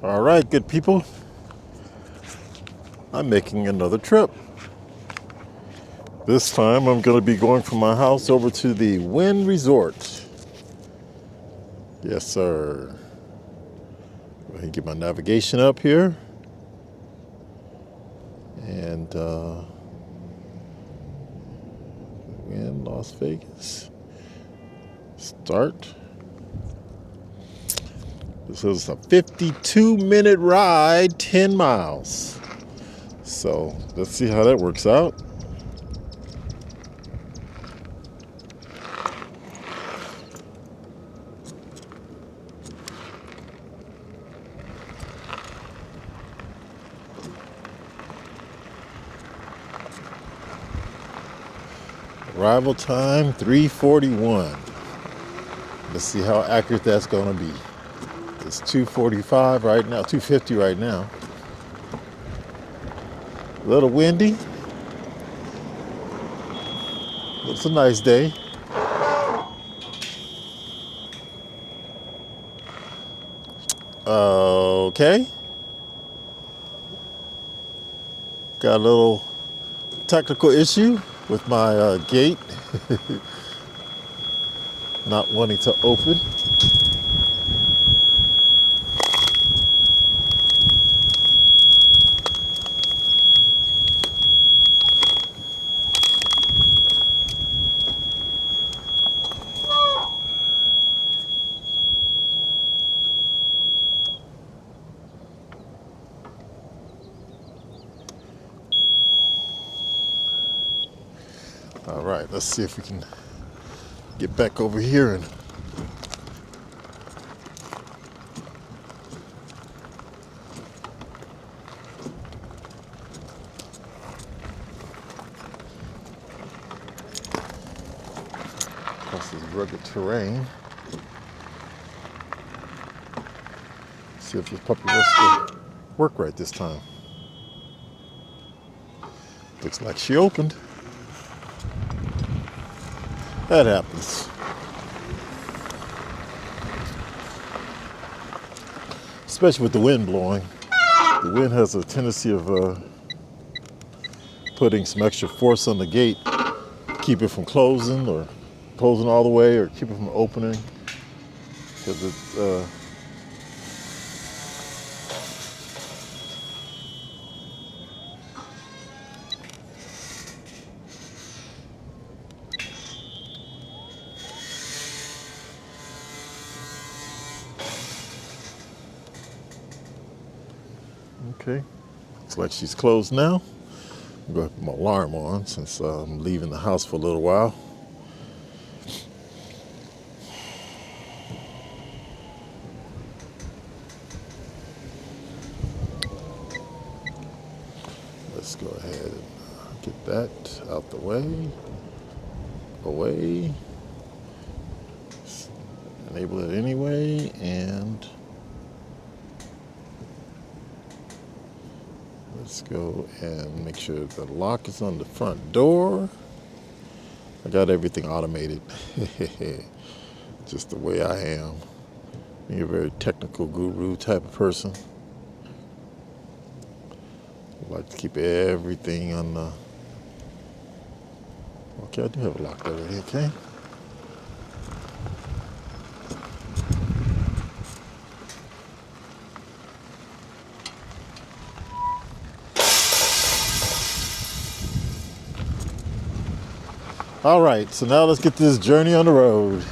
All right, good people. I'm making another trip. This time I'm going to be going from my house over to the Wynn Resort. Yes, sir. Go ahead and get my navigation up here. And Wynn, Las Vegas. Start. This is a 52-minute ride, 10 miles. So let's see how that works out. Arrival time 3:41. Let's see how accurate that's going to be. It's 2:45 right now, 2:50 right now. A little windy. It's a nice day. Okay. Got a little technical issue with my gate not wanting to open. All right, let's see if we can get back over here and across this rugged terrain. See if this puppy wants to work right this time. Looks like she opened. That happens. Especially with the wind blowing. The wind has a tendency of putting some extra force on the gate, keep it from closing or closing all the way, or keep it from opening. Because it's okay. Looks like she's closed now. I'm going to put my alarm on since I'm leaving the house for a little while. Let's go ahead and get that out the way. Away. Enable it anyway, and let's go and make sure the lock is on the front door. I got everything automated. Just the way I am. Being a very technical guru type of person. I like to keep everything on the... Okay, I do have a lock already, okay? All right, so now let's get this journey on the road.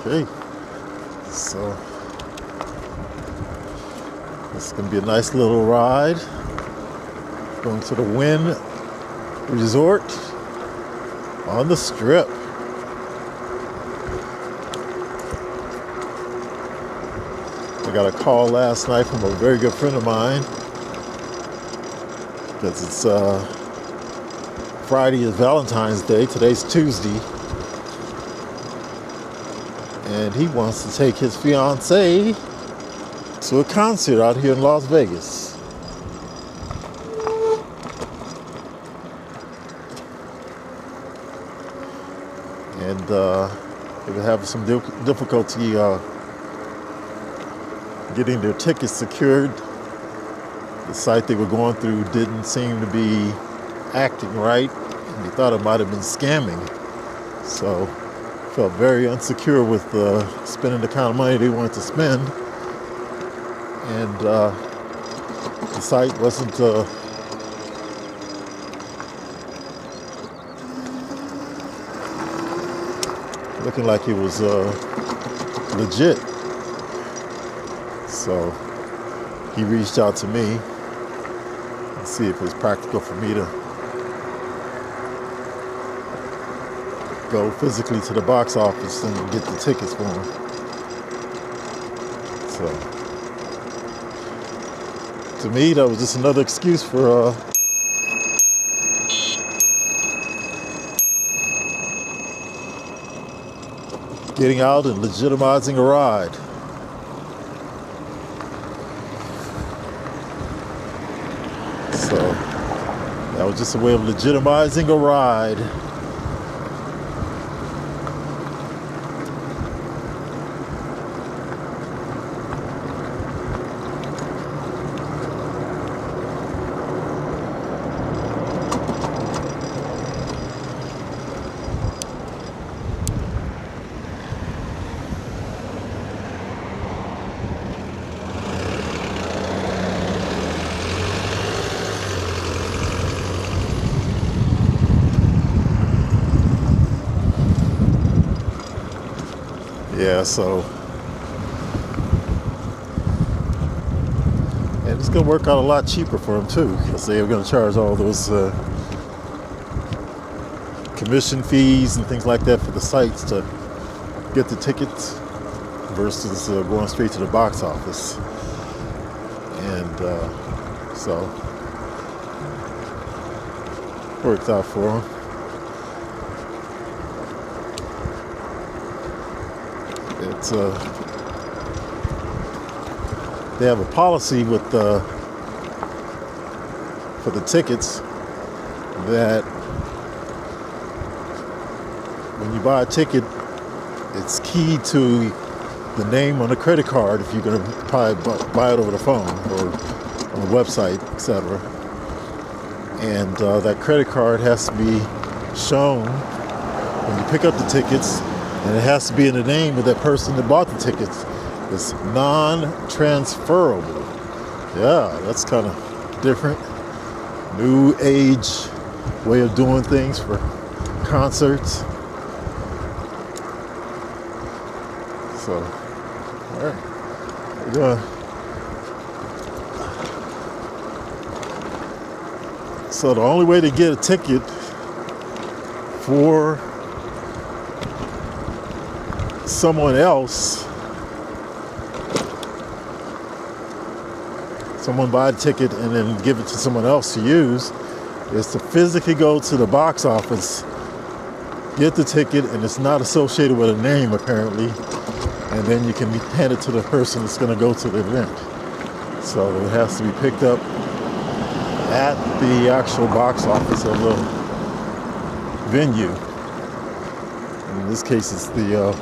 Okay, so this is going to be a nice little ride going to the Wynn Resort. on the Strip. I got a call last night from a very good friend of mine, because it's Friday is Valentine's Day. Today's Tuesday. And he wants to take his fiancée to a concert out here in Las Vegas. And they were having some difficulty getting their tickets secured. The site they were going through didn't seem to be acting right, and they thought it might have been scamming. So felt very insecure with spending the kind of money they wanted to spend. And the site wasn't looking like it was legit. So he reached out to me and see if it was practical for me to go physically to the box office and get the tickets for him. So to me, that was just another excuse for getting out and legitimizing a ride. So that was just a way of legitimizing a ride. Yeah, so, and it's going to work out a lot cheaper for them too, because they're going to charge all those commission fees and things like that for the sites to get the tickets versus going straight to the box office. And so, worked out for them. It's they have a policy with for the tickets that when you buy a ticket, it's key to the name on the credit card if you're going to probably buy it over the phone or on a website, etc. And that credit card has to be shown when you pick up the tickets. And it has to be in the name of that person that bought the tickets. It's non-transferable. Yeah, that's kind of different. New age way of doing things for concerts. So, all right. Yeah. So the only way to get a ticket for someone else, someone buy a ticket and then give it to someone else to use, is to physically go to the box office, get the ticket, and it's not associated with a name apparently, and then you can hand it to the person that's going to go to the event. So it has to be picked up at the actual box office of the venue. In this case, it's the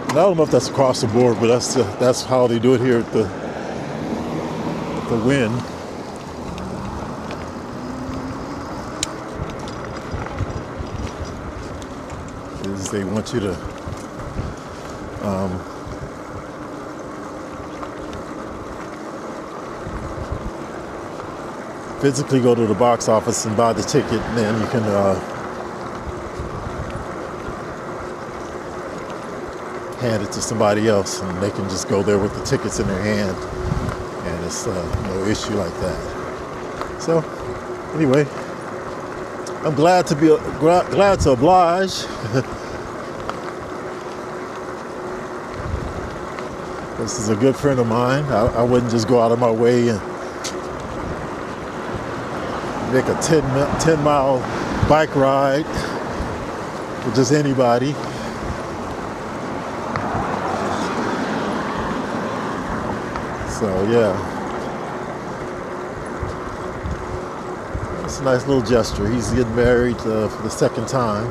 I don't know if that's across the board, but that's how they do it here at the Wynn. Is they want you to physically go to the box office and buy the ticket, and then you can hand it to somebody else, and they can just go there with the tickets in their hand, and it's no issue like that. So anyway, I'm glad to oblige. This is a good friend of mine. I wouldn't just go out of my way and make a 10-mile bike ride with just anybody. So yeah, it's a nice little gesture. He's getting married for the second time.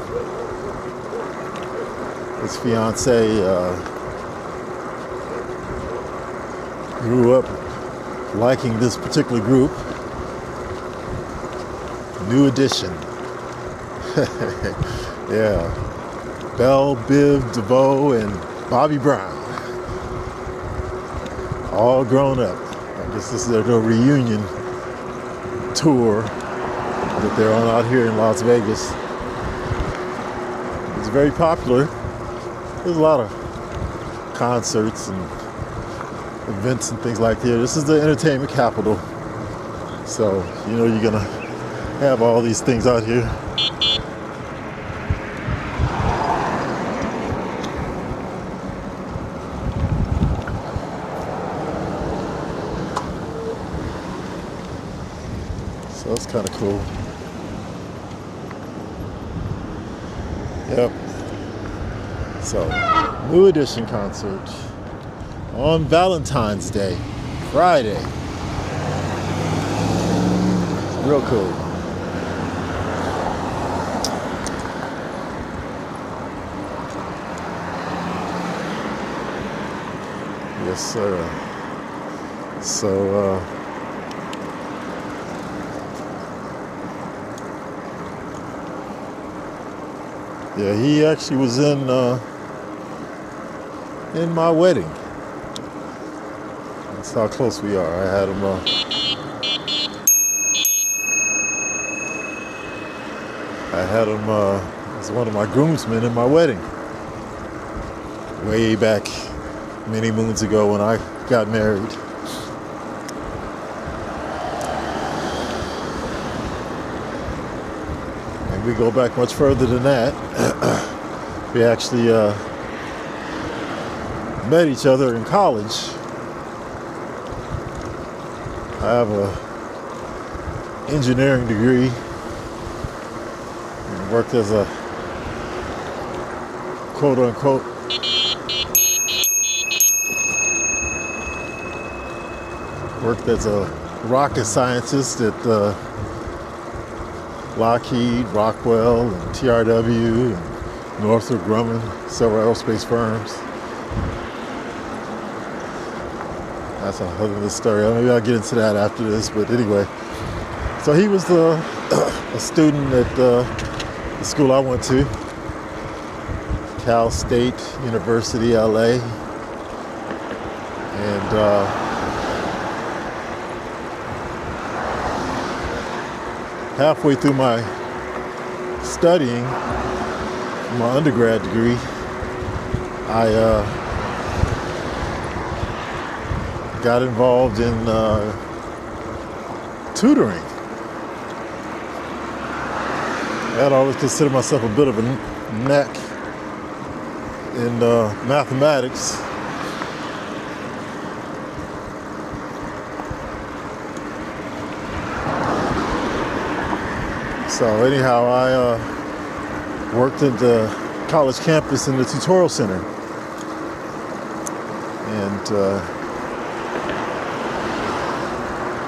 His fiance grew up liking this particular group. New Edition. Yeah. Belle, Biv DeVoe, and Bobby Brown. All grown up. I guess this is their reunion tour that they're on out here in Las Vegas. It's very popular. There's a lot of concerts and events and things like that. This is the entertainment capital. So, you know, you're gonna have all these things out here. So that's kind of cool. Yep. So, New Edition concert on Valentines Day, Friday. Real cool. Yes, sir. So, yeah, he actually was in my wedding. That's how close we are. I had him. As one of my groomsmen in my wedding. Way back many moons ago when I got married. And we go back much further than that. We actually met each other in college. I have a engineering degree and worked as a quote unquote worked as a rocket scientist at Lockheed, Rockwell, and TRW, and Northrop Grumman, several aerospace firms. That's a whole other story. Maybe I'll get into that after this, but anyway. So he was a student at the school I went to, Cal State University, LA. And halfway through my studying, my undergrad degree, I got involved in tutoring. I'd always considered myself a bit of a knack in mathematics. So anyhow, I worked at the college campus in the tutorial center. And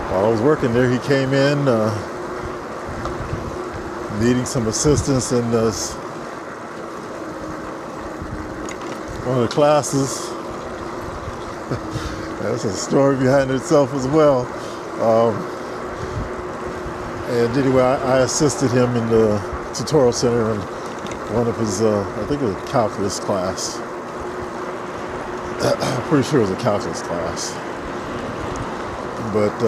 while I was working there, he came in needing some assistance in one of the classes. That's a story behind itself as well. And anyway, I assisted him in the tutorial center in one of his, I think it was a calculus class. I'm pretty sure it was a calculus class. But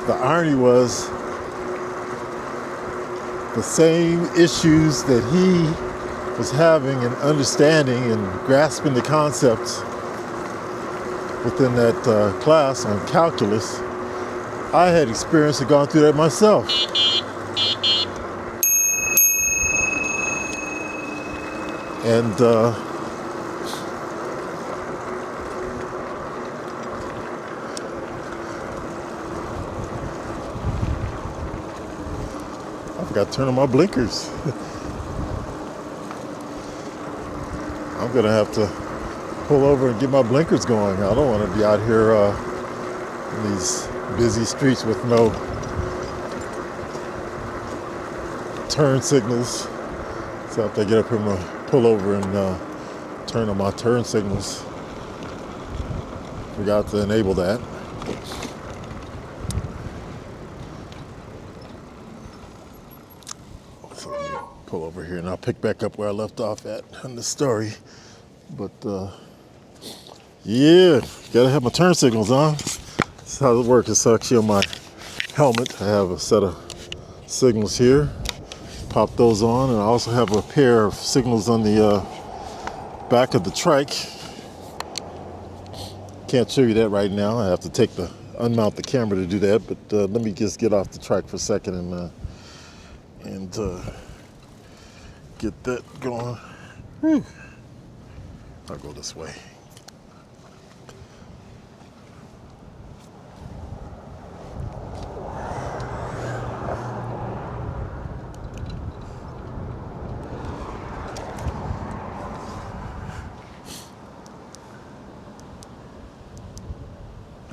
the irony was the same issues that he was having and understanding and grasping the concepts within that class on calculus, I had experienced and gone through that myself. And I forgot to turn on my blinkers. I'm gonna have to pull over and get my blinkers going. I don't want to be out here in these busy streets with no turn signals. So after I get up here, I'm gonna pull over and turn on my turn signals. Forgot to enable that. So let me pull over here and I'll pick back up where I left off at in the story. But yeah, gotta have my turn signals on. That's how it works. It's actually on my helmet. I have a set of signals here. Pop those on, and I also have a pair of signals on the back of the trike. Can't show you that right now. I have to unmount the camera to do that. But let me just get off the trike for a second and get that going. Whew. I'll go this way.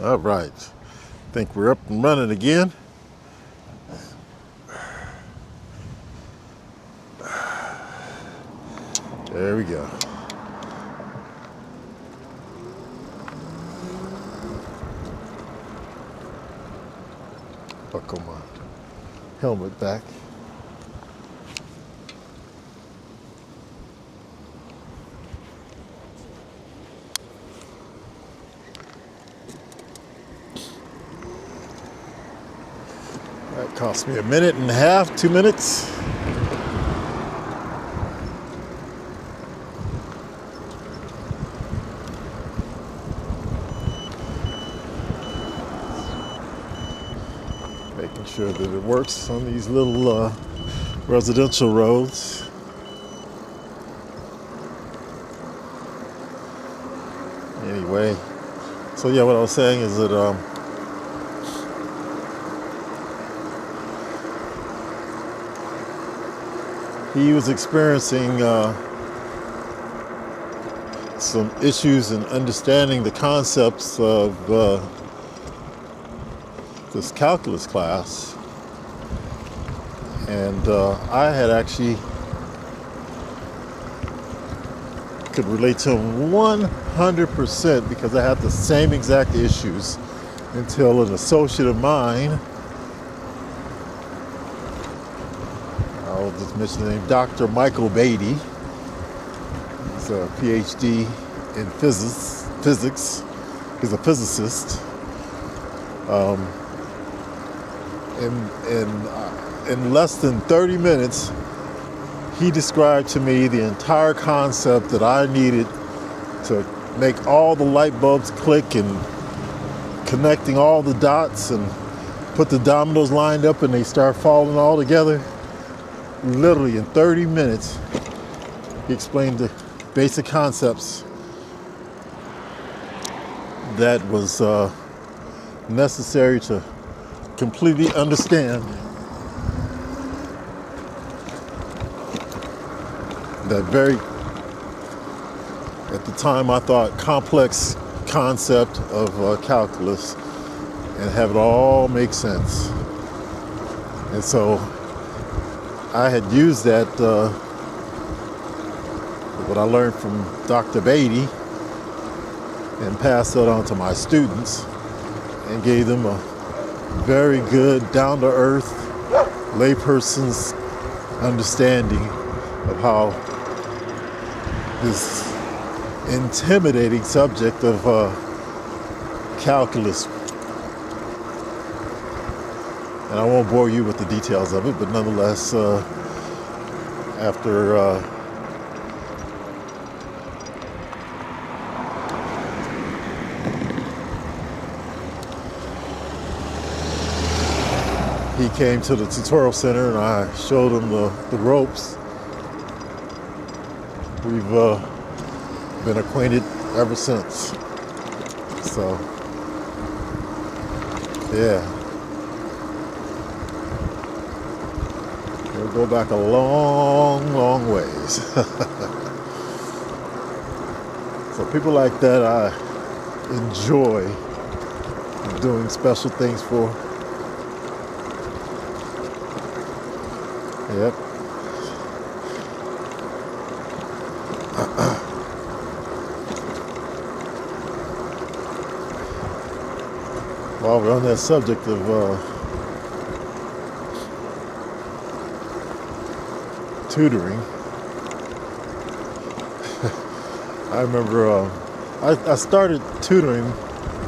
All right, think we're up and running again. There we go. Buckle my helmet back. That cost me a minute and a half, 2 minutes. Making sure that it works on these little residential roads. Anyway, so yeah, what I was saying is that he was experiencing some issues in understanding the concepts of this calculus class. And I had actually could relate to him 100% because I had the same exact issues until an associate of mine, I'll just mention the name, Dr. Michael Beatty. He's a PhD in physics. He's a physicist. In less than 30 minutes, he described to me the entire concept that I needed to make all the light bulbs click, and connecting all the dots and put the dominoes lined up and they start falling all together. Literally in 30 minutes, he explained the basic concepts that was necessary to completely understand that very, at the time I thought, complex concept of calculus, and have it all make sense. And so I had used that, what I learned from Dr. Beatty, and passed that on to my students and gave them a very good, down-to-earth, layperson's understanding of how this intimidating subject of calculus. And I won't bore you with the details of it, but nonetheless, after he came to the tutorial center and I showed him the ropes. we've been acquainted ever since. So, yeah. We'll go back a long, long ways. So people like that I enjoy doing special things for. Yep. While we're on that subject of tutoring, I remember I started tutoring,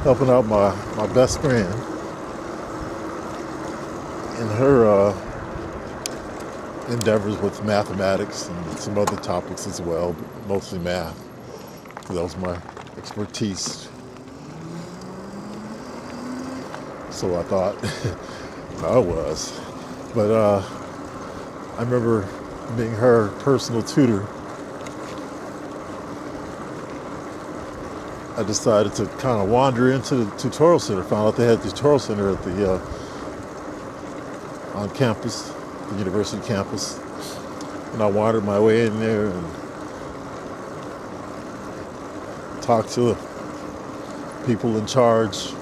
helping out my best friend in her endeavors with mathematics and some other topics as well, but mostly math. That was my expertise. So I thought. I was. But I remember being her personal tutor. I decided to kind of wander into the tutorial center. Found out they had the tutorial center at the on campus, the university campus. And I wandered my way in there and talked to the people in charge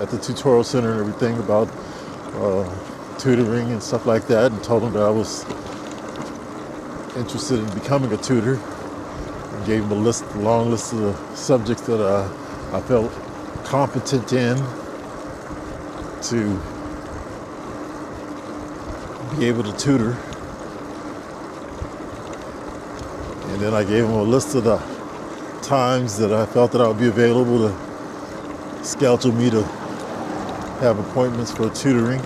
at the tutorial center and everything about tutoring and stuff like that, and told them that I was interested in becoming a tutor, and gave them a long list of the subjects that I felt competent in to be able to tutor. And then I gave them a list of the times that I felt that I would be available to schedule me to have appointments for tutoring.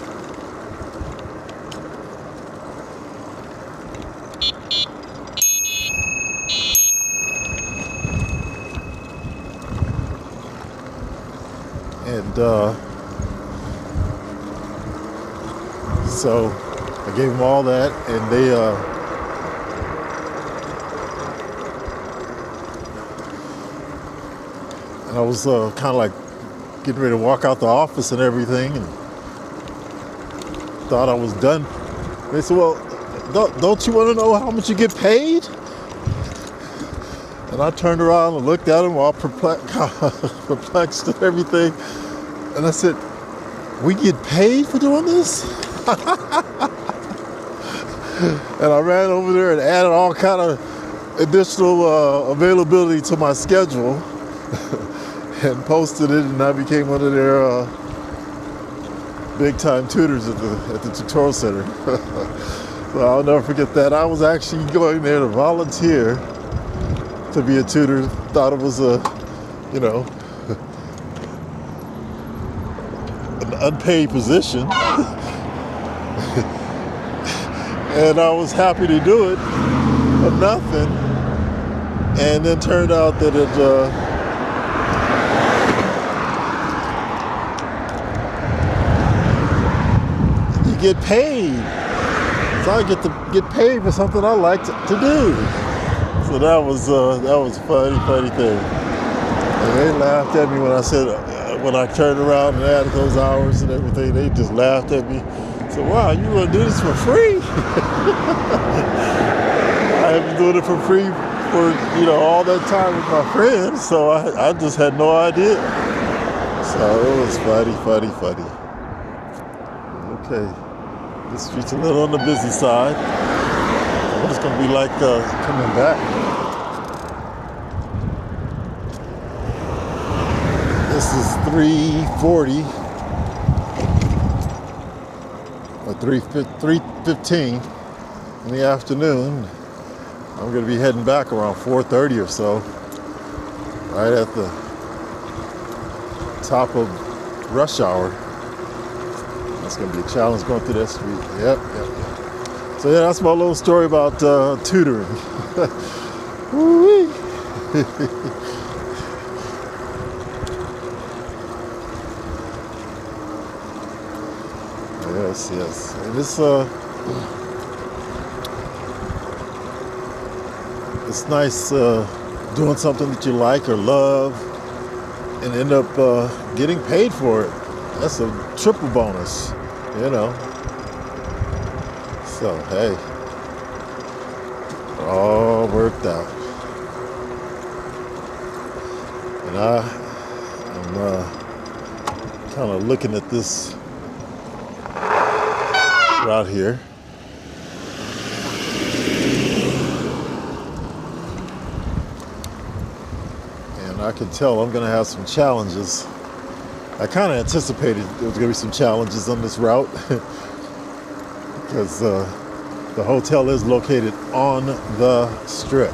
And so I gave them all that, and they and I was kind of like getting ready to walk out the office and everything, and thought I was done. They said, well, don't you want to know how much you get paid? And I turned around and looked at them all perplexed and everything. And I said, we get paid for doing this? And I ran over there and added all kind of additional availability to my schedule and posted it, and I became one of their big-time tutors at the tutorial center. So I'll never forget that. I was actually going there to volunteer to be a tutor. Thought it was an unpaid position. And I was happy to do it for nothing. And then turned out that you get paid. So I get paid for something I like to do. So that was a funny thing. And they laughed at me when I said, when I turned around and added those hours and everything, they just laughed at me. So, wow, you want to do this for free? I have been doing it for free for, all that time with my friends, so I just had no idea. So it was funny. Okay, this street's a little on the busy side. What it's going to be like coming back. This is 3:40 or 3:15 in the afternoon. I'm going to be heading back around 4:30 or so, right at the top of rush hour. That's going to be a challenge going through that street. Yep. So yeah, that's my little story about tutoring. Woo-wee. Yes. And it's nice doing something that you like or love and end up getting paid for it. That's a triple bonus, you know. So, hey, it all worked out. And I'm kind of looking at this route here. And I can tell I'm going to have some challenges. I kind of anticipated there was going to be some challenges on this route because the hotel is located on the Strip.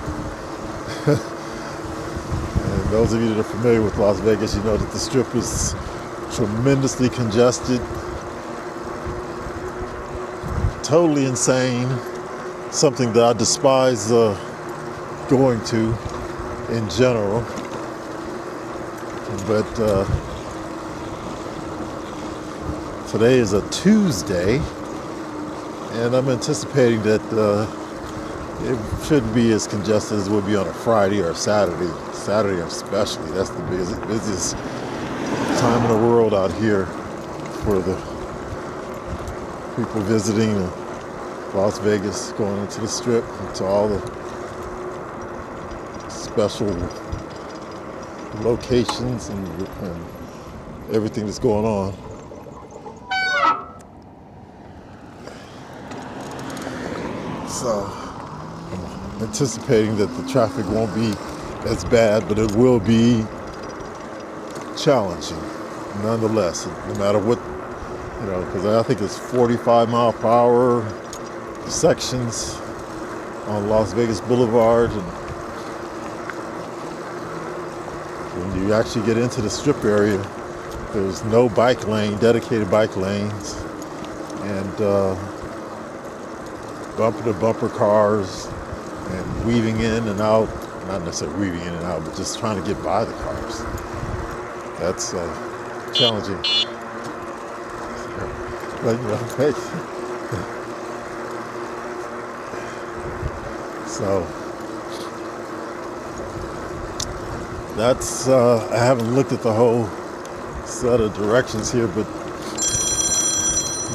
And those of you that are familiar with Las Vegas, you know that the Strip is tremendously congested, totally insane, something that I despise going to in general. But today is a Tuesday, and I'm anticipating that it shouldn't be as congested as it would be on a Friday or a Saturday. Saturday especially, that's the busiest time in the world out here for the people visiting Las Vegas, going into the Strip, to all the special locations and everything that's going on. So I'm anticipating that the traffic won't be as bad, but it will be challenging nonetheless, no matter what, you know, because I think it's 45 mile per hour sections on Las Vegas Boulevard, and when you actually get into the Strip area, there's no bike lane, dedicated bike lanes, and bumper-to-bumper cars, and weaving in and out, not necessarily weaving in and out, but just trying to get by the cars. That's challenging. But, you know, hey. So that's, I haven't looked at the whole set of directions here, but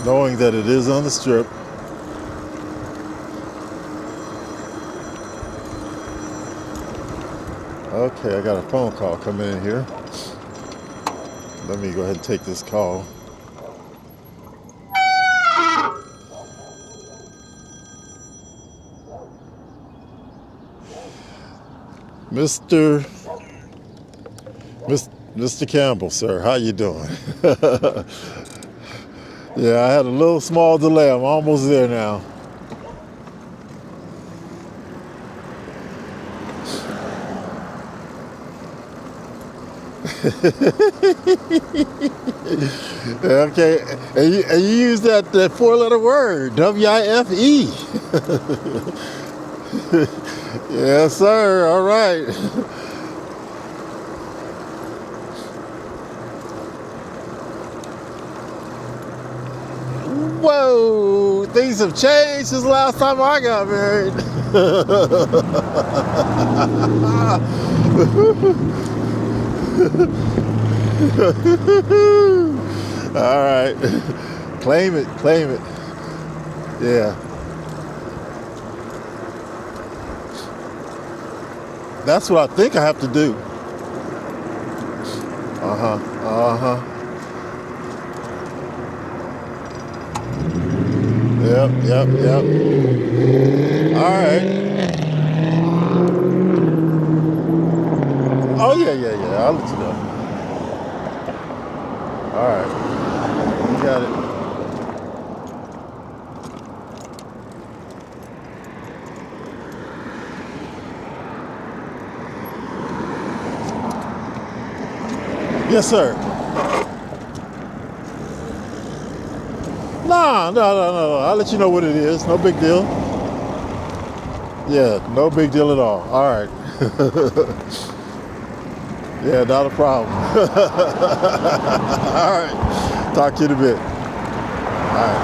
knowing that it is on the Strip, okay, I got a phone call coming in here. Let me go ahead and take this call. Mr. Campbell, sir, how you doing? Yeah, I had a little small delay. I'm almost there now. Okay, and you use that 4-letter word, W-I-F-E. Yes, sir. All right. Whoa, things have changed since last time I got married. All right. Claim it. Yeah. That's what I think I have to do. Yep. All right. Oh, yeah. I'll let you know. All right. You got it. Yes, sir. No. I'll let you know what it is. No big deal. Yeah, no big deal at all. All right. Yeah, not a problem. All right. Talk to you in a bit. All right.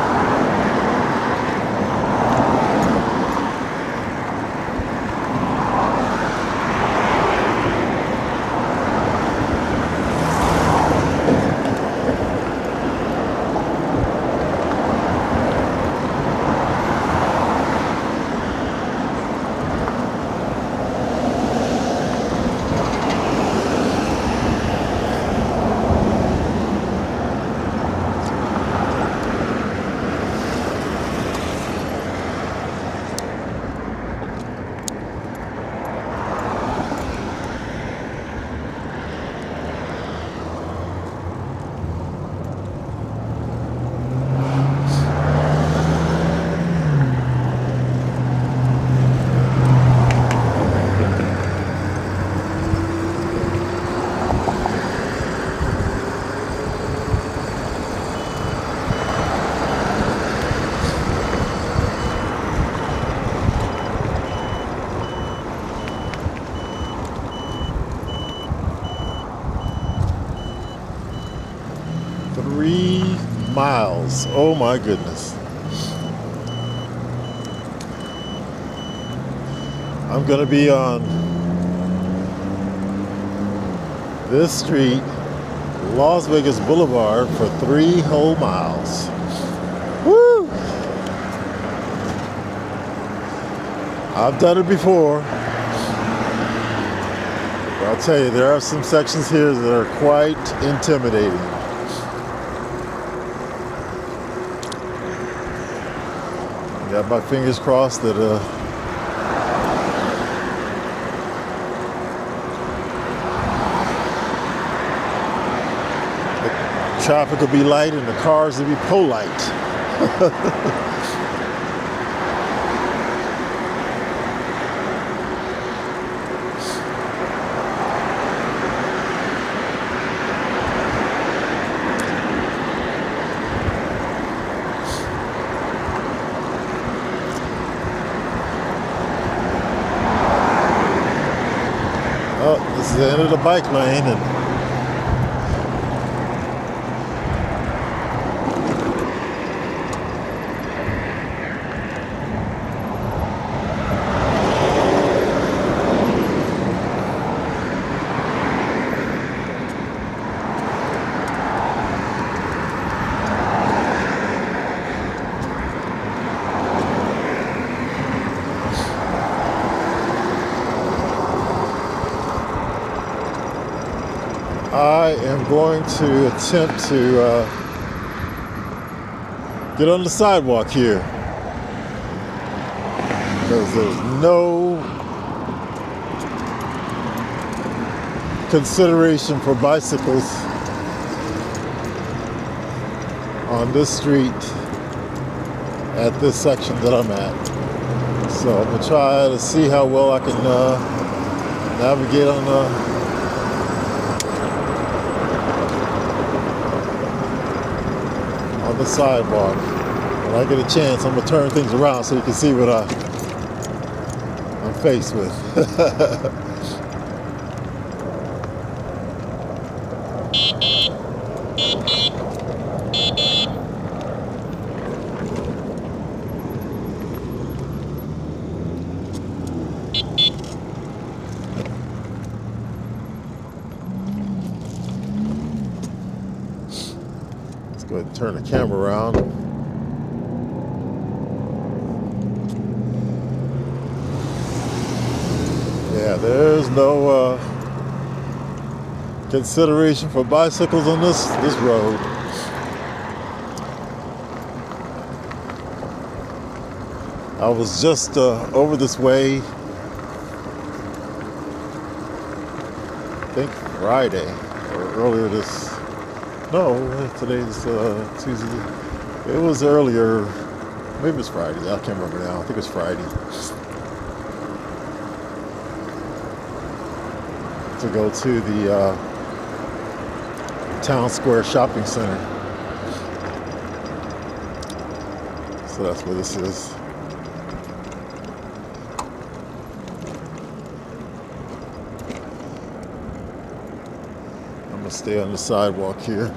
miles. Oh my goodness. I'm gonna be on this street, Las Vegas Boulevard, for 3 whole miles. Woo! I've done it before. But I'll tell you, there are some sections here that are quite intimidating. Got my fingers crossed that the traffic will be light and the cars will be polite. Oh, this is the end of the bike lane, and I am going to attempt to get on the sidewalk here, because there's no consideration for bicycles on this street at this section that I'm at. So I'm going to try to see how well I can navigate on the sidewalk. When I get a chance, I'm gonna turn things around so you can see what I'm faced with. Go ahead and turn the camera around. Yeah, there's no consideration for bicycles on this road. I was just over this way, I think Friday or earlier this. No, today's Tuesday. It was earlier, maybe it was Friday. I can't remember now. I think it was Friday. To go to the Town Square Shopping Center. So that's where this is. Stay on the sidewalk here,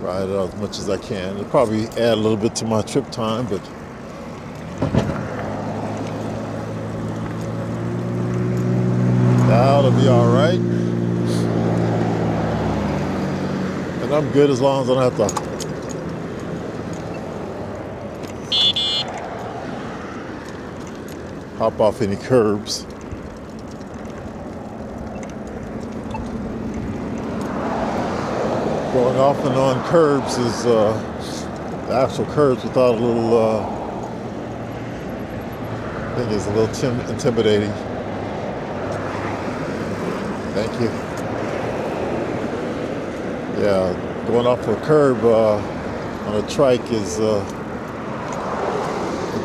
ride it out as much as I can. It'll probably add a little bit to my trip time, but that'll be all right. And I'm good as long as I don't have to hop off any curbs. Going off and on curbs is the actual curbs without a little thing is a little intimidating. Thank you. Yeah, going off a curb on a trike is a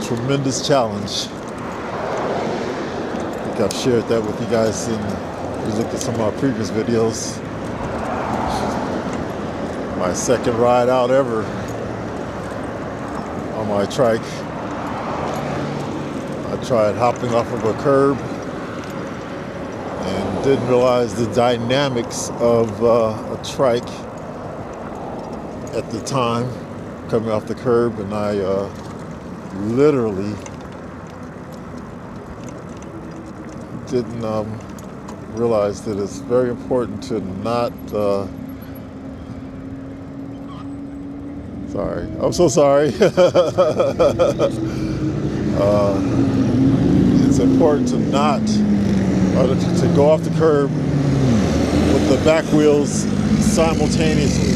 tremendous challenge. I think I've shared that with you guys in you looked at some of my previous videos. My second ride out ever on my trike. I tried hopping off of a curb and didn't realize the dynamics of a trike at the time coming off the curb, and I literally didn't realize that it's very important to not sorry, I'm so sorry. It's important to not to go off the curb with the back wheels simultaneously.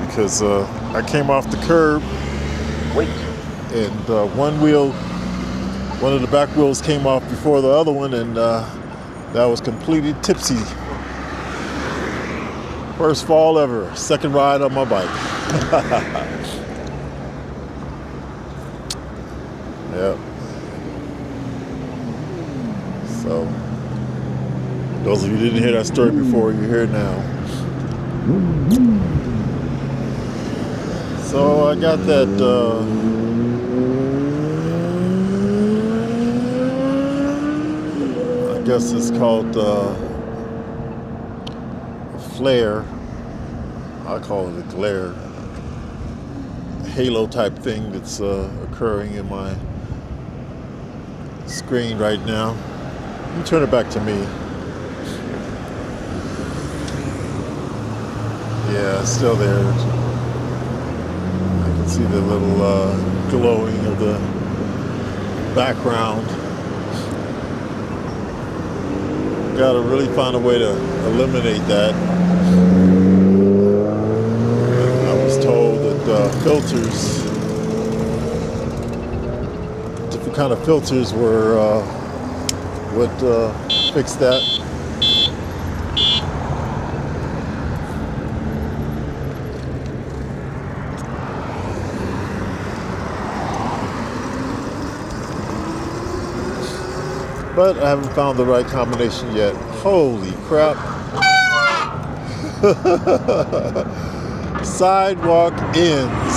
Because I came off the curb. Wait. And one of the back wheels came off before the other one, and that was completely tipsy. First fall ever, second ride on my bike. Yep. So, those of you who didn't hear that story before, you hear it now. So I got that I guess it's called a flare. I call it a glare. Halo type thing that's occurring in my screen right now. You turn it back to me. Yeah, it's still there. I can see the little glowing of the background. Gotta really find a way to eliminate that. I was told that filters, different kind of filters would fix that. But I haven't found the right combination yet. Holy crap. Sidewalk ends.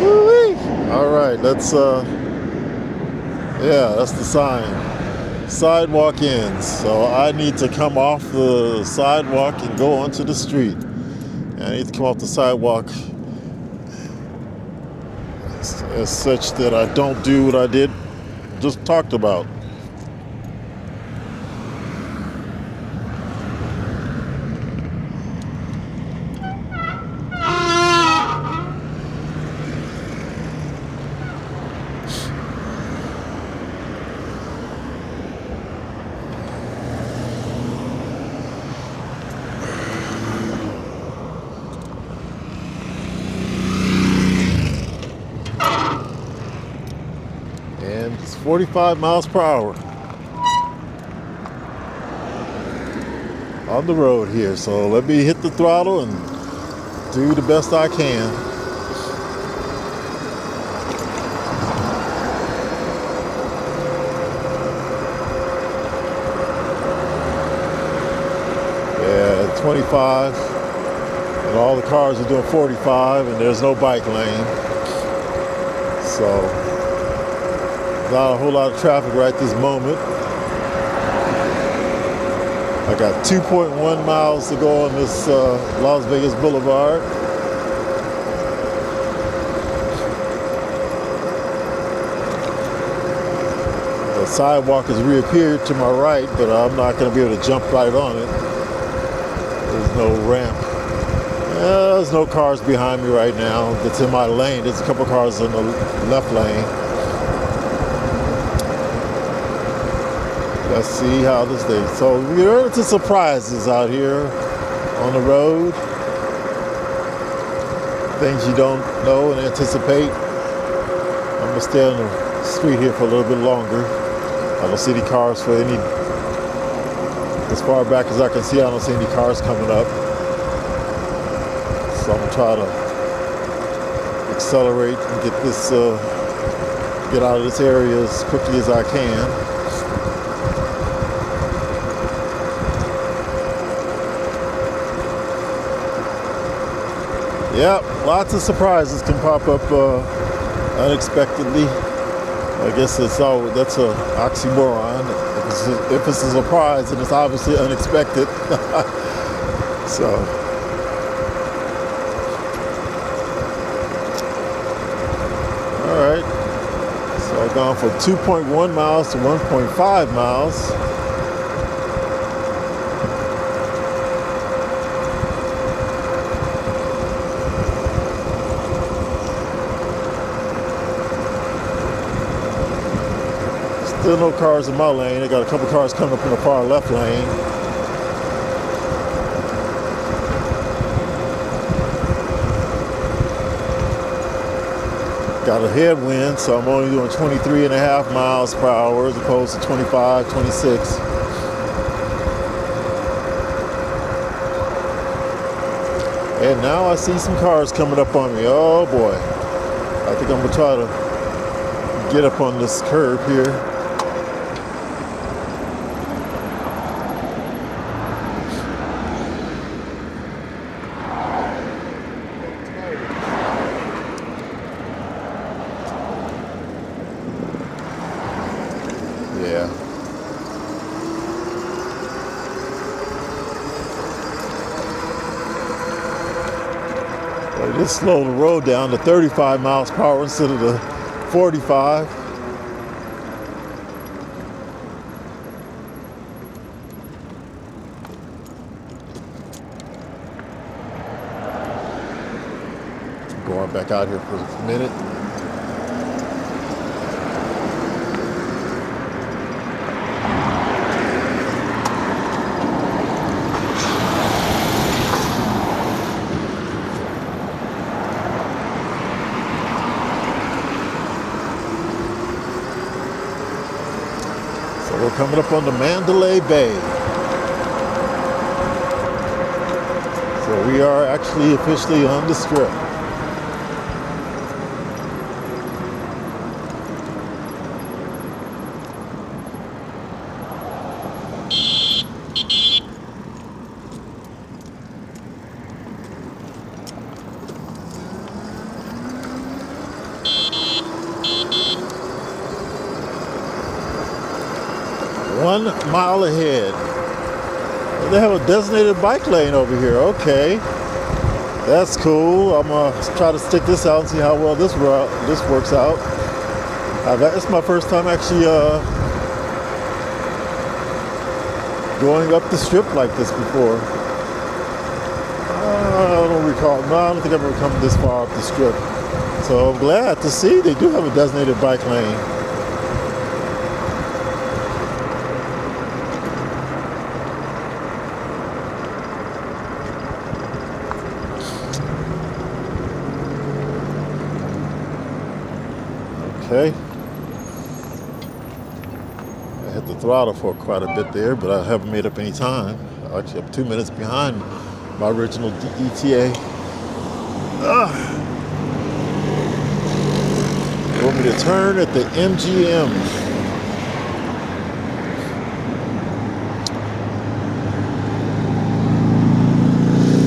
Woo-wee. All right, that's the sign. Sidewalk ends. So I need to come off the sidewalk and go onto the street. And I need to come off the sidewalk as such that I don't do what I just talked about. And it's 45 miles per hour on the road here. So let me hit the throttle and do the best I can. Yeah, 25. And all the cars are doing 45, and there's no bike lane. So not a whole lot of traffic right this moment. I got 2.1 miles to go on this Las Vegas Boulevard. The sidewalk has reappeared to my right, but I'm not going to be able to jump right on it. There's no ramp. There's no cars behind me right now that's in my lane. There's a couple cars in the left lane. Let's see how this day. So we're into surprises out here on the road. Things you don't know and anticipate. I'm gonna stay on the street here for a little bit longer. I don't see any cars for any, as far back as I can see, I don't see any cars coming up. So I'm gonna try to accelerate and get out of this area as quickly as I can. Yep, lots of surprises can pop up unexpectedly. I guess that's an oxymoron. If it's a surprise, then it's obviously unexpected. So, all right. So I've gone from 2.1 miles to 1.5 miles. Still no cars in my lane. I got a couple cars coming up in the far left lane. Got a headwind, so I'm only doing 23.5 miles per hour as opposed to 25, 26. And now I see some cars coming up on me. Oh boy. I think I'm gonna try to get up on this curb here. Yeah. Well, just slow the road down to 35 miles per hour instead of the 45. Going back out here for a minute. We're coming up on the Mandalay Bay. So we are actually officially on the strip. One mile ahead. They have a designated bike lane over here. Okay, that's cool. I'm gonna try to stick this out and see how well this works out. It's my first time actually going up the strip like this before. I don't recall. No, I don't think I've ever come this far up the strip. So I'm glad to see they do have a designated bike lane. Okay. I hit the throttle for quite a bit there, but I haven't made up any time. Actually, I'm 2 minutes behind my original ETA. They want me to turn at the MGM.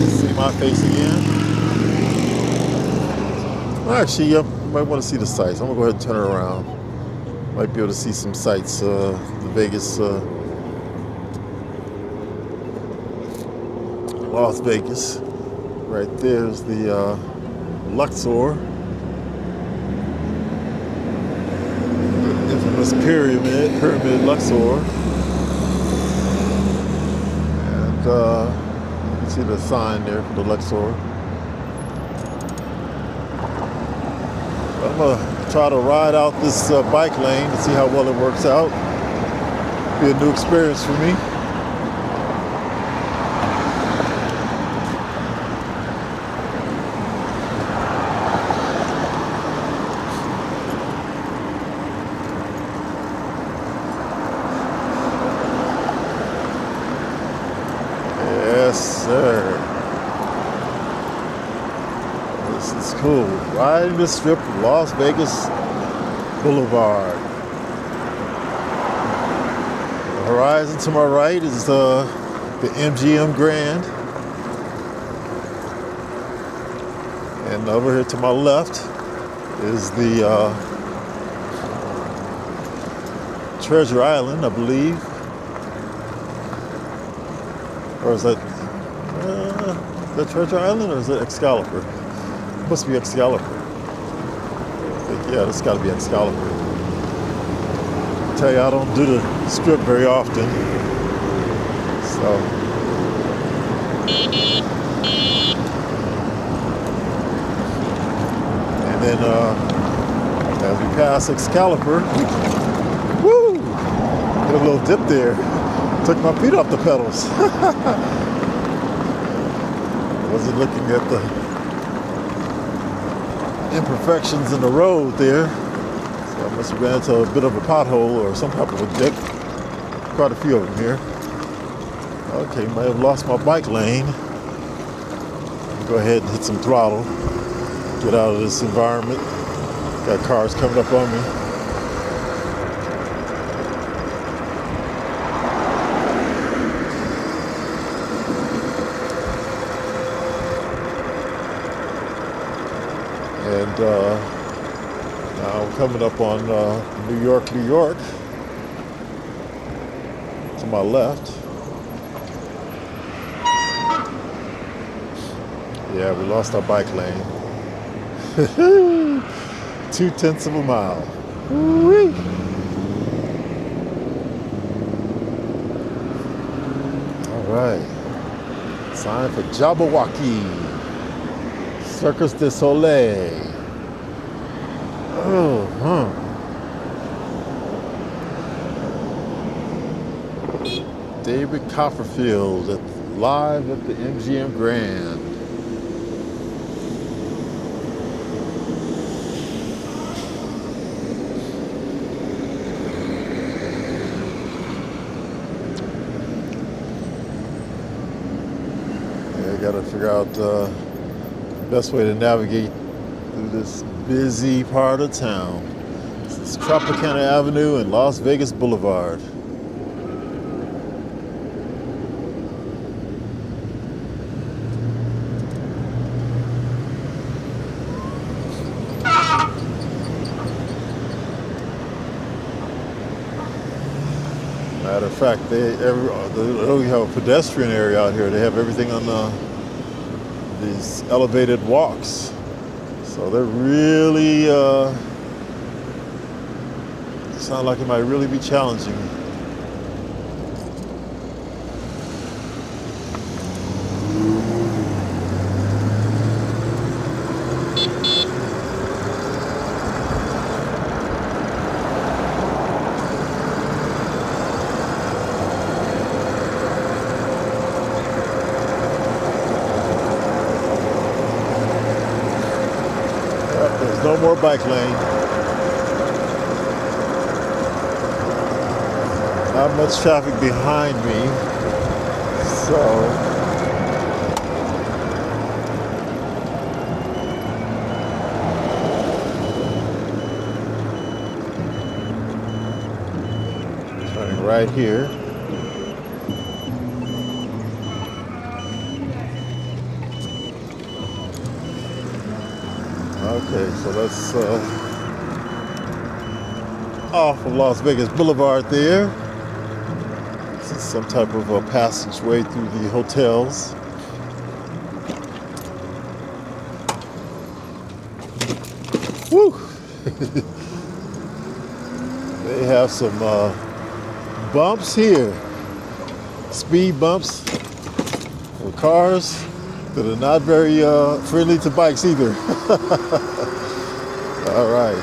See my face again. Actually, you might want to see the sights. I'm gonna go ahead and turn it around. Might be able to see some sights. The Vegas, Las Vegas. Right there's the Luxor. The infamous pyramid Luxor. And you can see the sign there for the Luxor. I'm gonna try to ride out this bike lane to see how well it works out. Be a new experience for me. Yes, sir. This is cool. Riding the strip of Las Vegas Boulevard. The horizon to my right is the MGM Grand. And over here to my left is the Treasure Island, I believe. Or is that Treasure Island or is it Excalibur? It must be Excalibur. I think, yeah, that's got to be Excalibur. I tell you, I don't do the strip very often. So. And then as we pass Excalibur, woo! Hit a little dip there. Took my feet off the pedals. Wasn't looking at the imperfections in the road there. So I must have ran into a bit of a pothole or some type of a dip. Quite a few of them here. Okay, might have lost my bike lane. Go ahead and hit some throttle. Get out of this environment. Got cars coming up on me. And now I'm coming up on New York, New York. To my left. Yeah, we lost our bike lane. 0.2 of a mile. Woo-wee. All right. Sign for Jabberwocky. Circus du Soleil. Oh, David Copperfield live at the MGM Grand. Got to figure out the best way to navigate through this busy part of town. This is Tropicana Avenue and Las Vegas Boulevard. Matter of fact, they only have a pedestrian area out here. They have everything on these elevated walks. So they're really, sound like it might really be challenging. No more bike lane. Not much traffic behind me. So turning right here. Okay, so that's off of Las Vegas Boulevard there. This is some type of a passageway through the hotels. Woo! They have some bumps here. Speed bumps for cars that are not very friendly to bikes either. All right.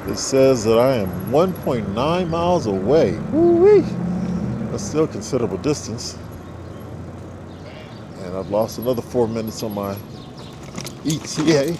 It says that I am 1.9 miles away. Woo-wee. That's still a considerable distance. And I've lost another 4 minutes on my ETA.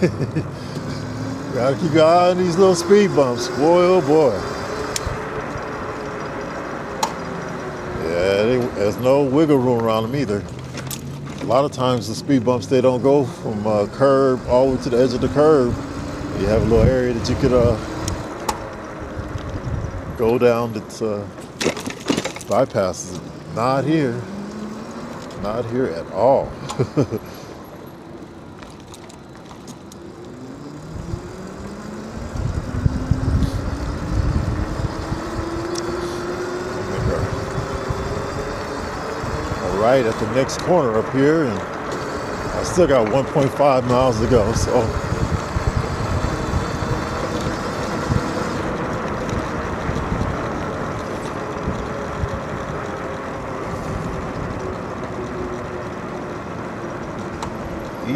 Gotta keep your eye on these little speed bumps. Boy, oh boy. Yeah, there's no wiggle room around them either. A lot of times the speed bumps, they don't go from curb all the way to the edge of the curb. You have a little area that you could go down that bypasses it. Not here. Not here at all. Right at the next corner up here, and I still got 1.5 miles to go, so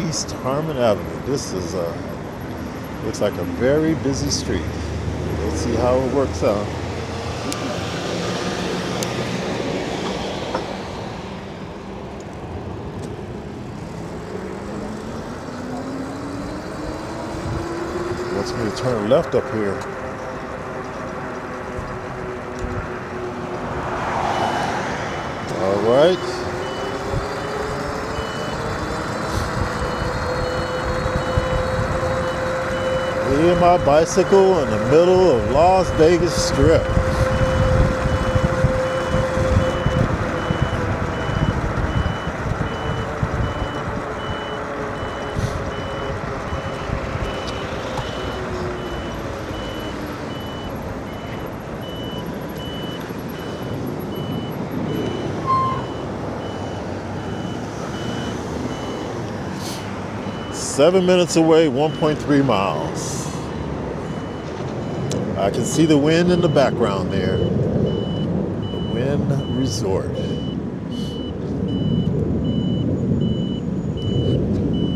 East Harmon Avenue. This is looks like a very busy street. Let's see how it works out. Wants me to turn left up here. All right. Me and my bicycle in the middle of Las Vegas Strip. Seven minutes away, 1.3 miles. I can see the Wynn in the background there. The Wynn Resort.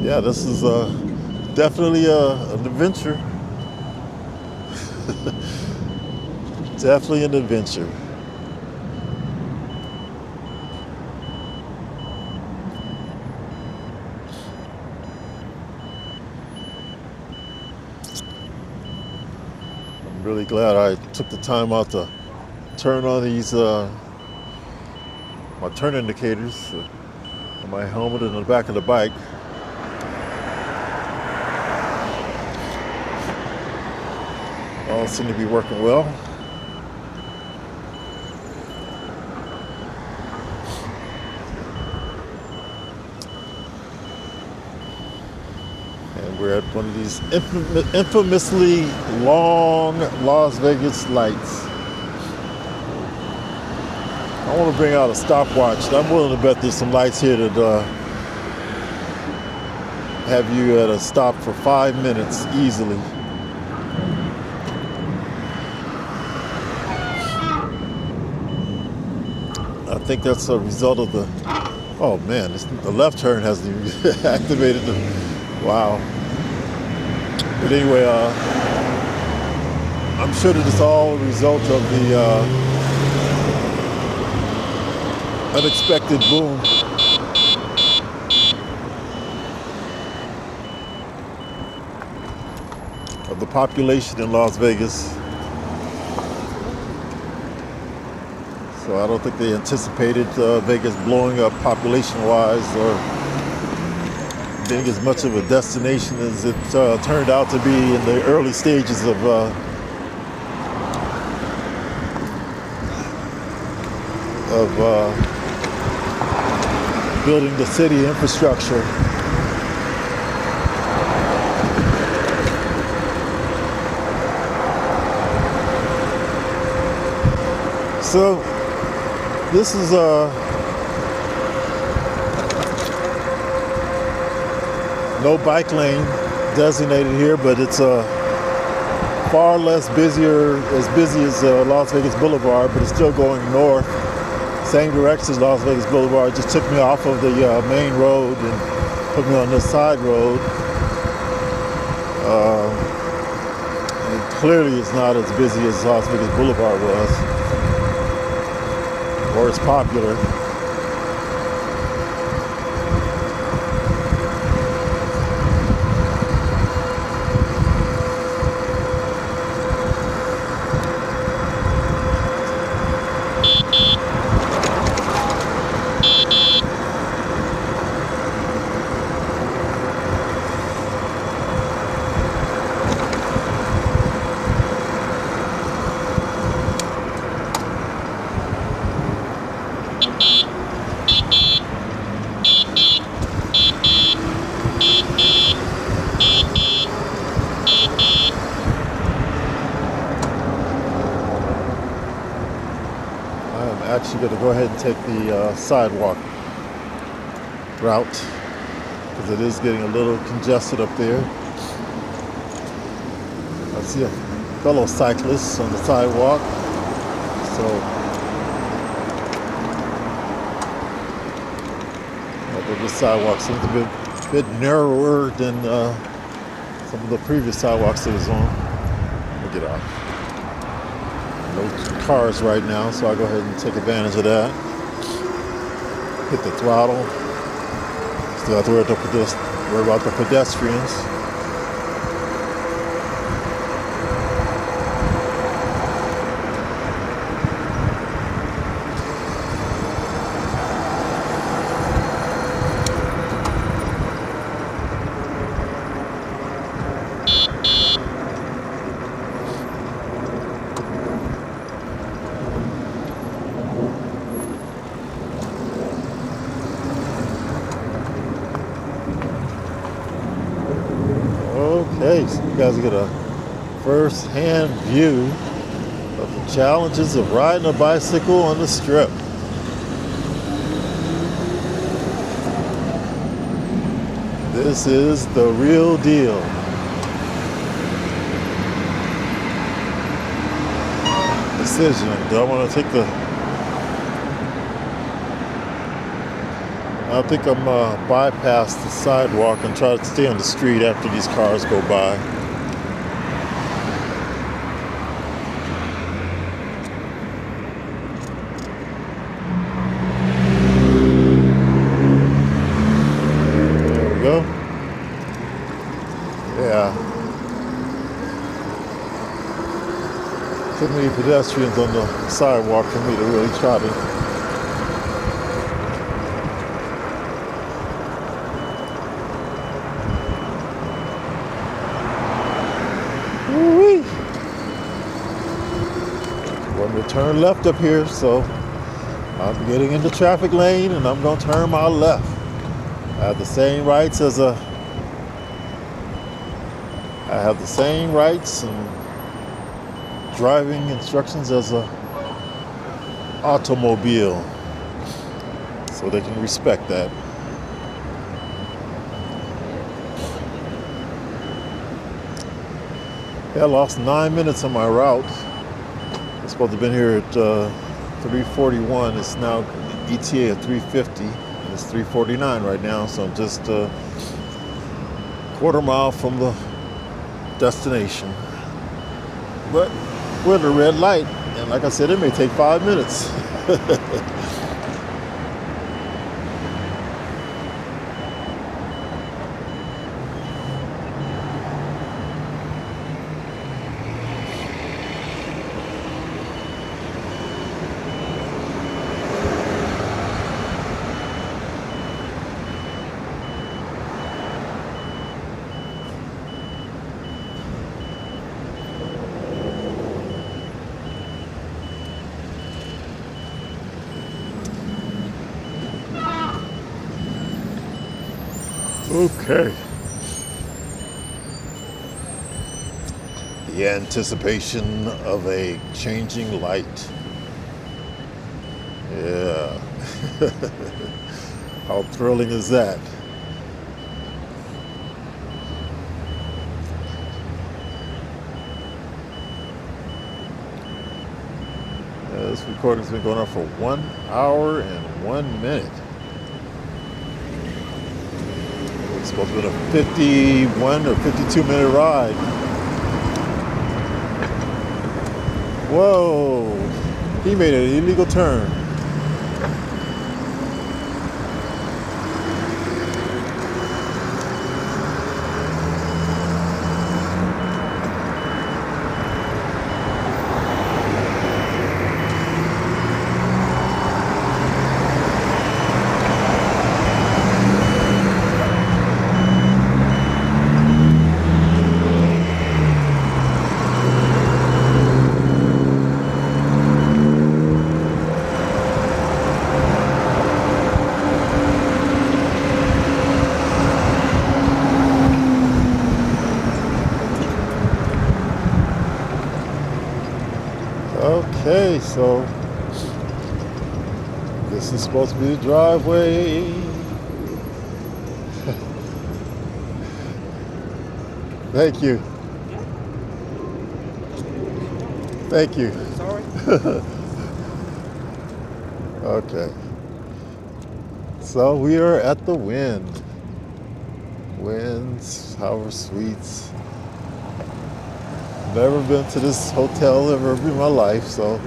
Yeah, this is definitely an adventure. Definitely an adventure. Really glad I took the time out to turn on these my turn indicators on my helmet and the back of the bike. All seem to be working well. We're at one of these infamously long Las Vegas lights. I want to bring out a stopwatch. I'm willing to bet there's some lights here that have you at a stop for 5 minutes easily. I think that's a result of the, oh man, the left turn hasn't even activated the, wow. But anyway, I'm sure that it's all a result of the unexpected boom of the population in Las Vegas. So I don't think they anticipated Vegas blowing up population-wise or being as much of a destination as it turned out to be in the early stages of building the city infrastructure. So this is no bike lane designated here, but it's far less busy as Las Vegas Boulevard, but it's still going north. Same direction as Las Vegas Boulevard. Just took me off of the main road and put me on this side road. And clearly it's not as busy as Las Vegas Boulevard was, or as popular. actually going to go ahead and take the sidewalk route because it is getting a little congested up there. I see a fellow cyclist on the sidewalk, this sidewalk seems to be a bit narrower than some of the previous sidewalks it was on. Let me get out. No cars right now, so I'll go ahead and take advantage of that. Hit the throttle. Still have to worry about the pedestrians. Okay, so you guys get a first-hand view of the challenges of riding a bicycle on the strip. This is the real deal. Decision, do I want to take I think I'm bypass the sidewalk and try to stay on the street after these cars go by. There we go. Yeah. Too many pedestrians on the sidewalk for me to really try to turn left up here, so I'm getting in the traffic lane and I'm going to turn my left. I have the same rights and driving instructions as a automobile, so they can respect that. Yeah, I lost 9 minutes on my route. Supposed to have been here at 3:41. It's now ETA at 3:50, and it's 3:49 right now. So I'm just a quarter mile from the destination. But we're at a red light, and like I said, it may take 5 minutes. Okay. The anticipation of a changing light. Yeah. How thrilling is that? This recording's been going on for 1 hour and 1 minute. It's supposed to be a 51 or 52 minute ride. Whoa, he made an illegal turn. Okay, so This is supposed to be the driveway. Thank you. Thank you. Sorry. Okay. So we are at the Wynn. Wynn's Howard Suites. Never been to this hotel ever in my life, so.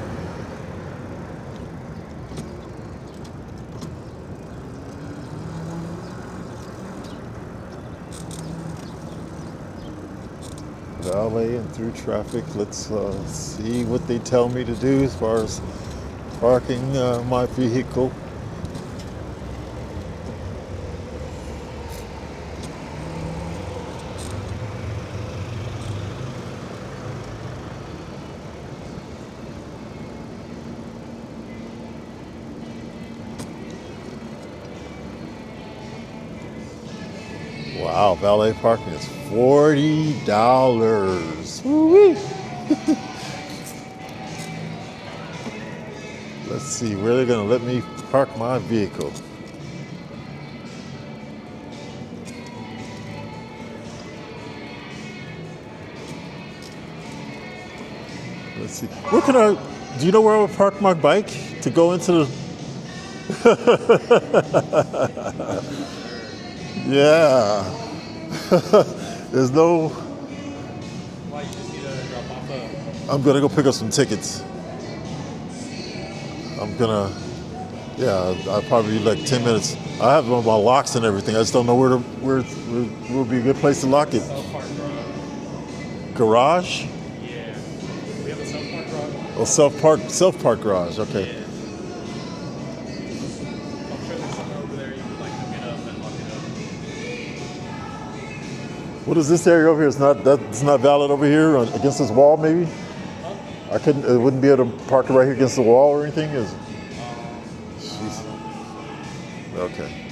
Valet and through traffic. Let's see what they tell me to do as far as parking my vehicle. Wow, valet parking is $40. Woo-wee. Let's see, where they're gonna let me park my vehicle. Let's see. Where can I, do you know where I would park my bike to go into the yeah. There's no. Why, you just need to drop off I'm gonna go pick up some tickets. I'm gonna. Yeah, I'll probably be like 10 minutes. I have my locks and everything. I just don't know where would be a good place to lock it. self-park garage. Garage? Yeah. We have a self-park garage. Oh, self-park garage. Okay. Yeah. I'm sure there's somewhere over there you would like to get up and lock it up. What is this area over here? It's not valid over here against this wall, maybe. Huh? I wouldn't be able to park it right here against the wall or anything. Jeez. Okay.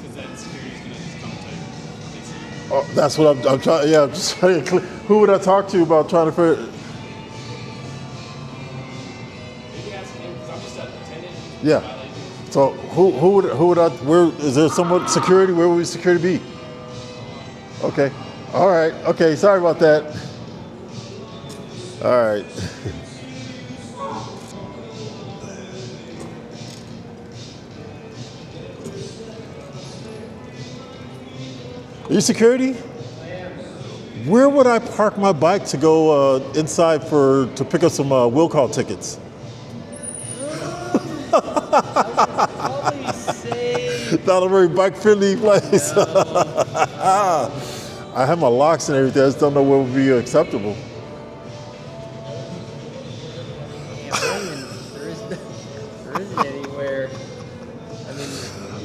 Because then security's gonna just come to get you. Oh, that's what I'm trying. Yeah, I'm just trying to. Who would I talk to about trying to figure? Maybe ask him, because I'm just an attendant. Yeah. So who would I? Where is there somewhat security? Where would security be? Okay. All right. Okay. Sorry about that. All right. Are you security? Where would I park my bike to go inside to pick up some will call tickets? Probably say. Not a very bike friendly place. I have my locks and everything. I just don't know what would be acceptable. There isn't anywhere. I mean,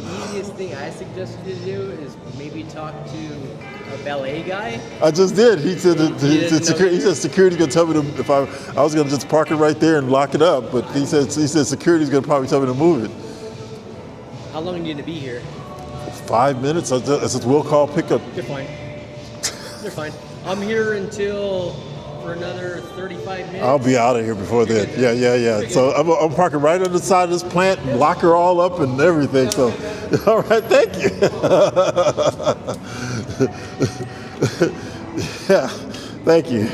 the easiest thing I suggest you to do is maybe talk to a valet guy. I just did. He said He he said security's gonna tell me to, if I was gonna just park it right there and lock it up, but he said security's gonna probably tell me to move it. How long are you gonna be here? 5 minutes. I just will call pickup. You're fine. You're fine. I'm here until for another 35 minutes. I'll be out of here before then. You're good. Yeah. So I'm parking right on the side of this plant and lock her all up and everything. So, all right, thank you. Yeah, thank you.